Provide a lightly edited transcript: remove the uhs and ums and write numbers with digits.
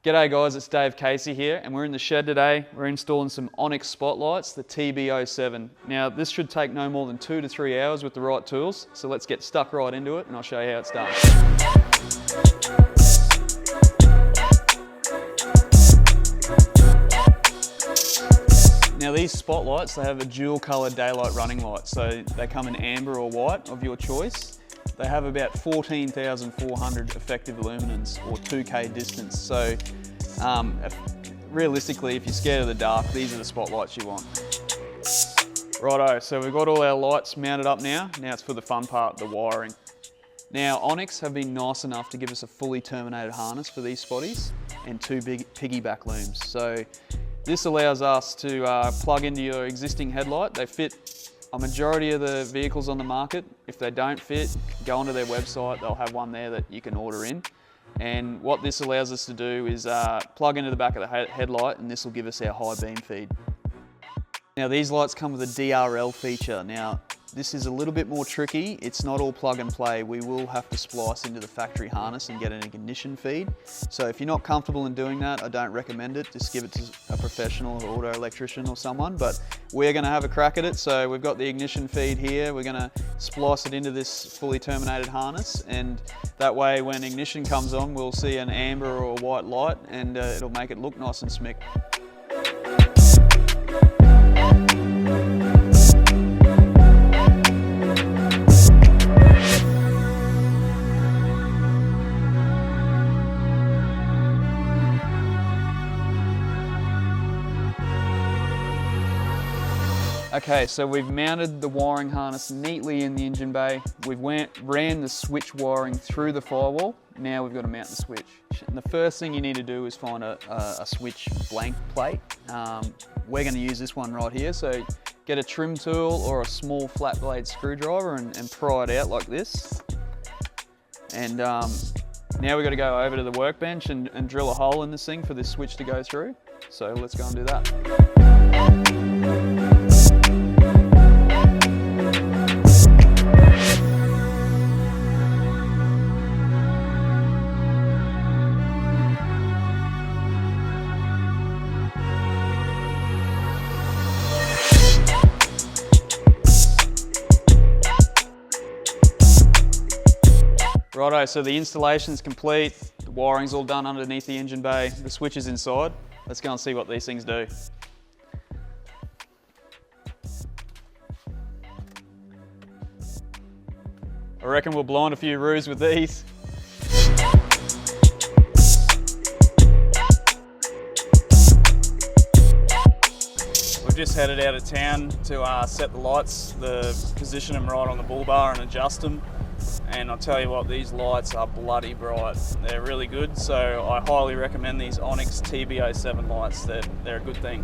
G'day guys, it's Dave Casey here, and we're in the shed today. We're installing some Onyx spotlights, the TB-7. Now this should take no more than 2 to 3 hours with the right tools, so let's get stuck right into it and I'll show you how it's done. Now these spotlights, they have a dual coloured daylight running light, so they come in amber or white of your choice. They have about 14,400 effective luminance or 2K distance. So realistically, if you're scared of the dark, these are the spotlights you want. Righto, so we've got all our lights mounted up now. Now it's for the fun part, the wiring. Now Onyx have been nice enough to give us a fully terminated harness for these spotties and 2 big piggyback looms. So this allows us to plug into your existing headlight. They fit a majority of the vehicles on the market. If they don't fit, go onto their website, they'll have one there that you can order in. And what this allows us to do is plug into the back of the headlight, and this will give us our high beam feed. Now these lights come with a DRL feature. Now this is a little bit more tricky. It's not all plug and play. We will have to splice into the factory harness and get an ignition feed. So if you're not comfortable in doing that, I don't recommend it. Just give it to a professional auto electrician or someone, but we're gonna have a crack at it. So we've got the ignition feed here. We're gonna splice it into this fully terminated harness, and that way when ignition comes on, we'll see an amber or white light, and it'll make it look nice and smick. Okay, so we've mounted the wiring harness neatly in the engine bay. We've ran the switch wiring through the firewall. Now we've got to mount the switch. And the first thing you need to do is find a switch blank plate. We're going to use this one right here. So get a trim tool or a small flat blade screwdriver and pry it out like this. And now we've got to go over to the workbench and drill a hole in this thing for this switch to go through. So let's go and do that. Righto, so the installation's complete, the wiring's all done underneath the engine bay, the switch is inside. Let's go and see what these things do. I reckon we'll blind a few roos with these. We've just headed out of town to set the lights, position them right on the bull bar and adjust them. And I'll tell you what, these lights are bloody bright. They're really good, so I highly recommend these Onyx TB-7 lights. They're a good thing.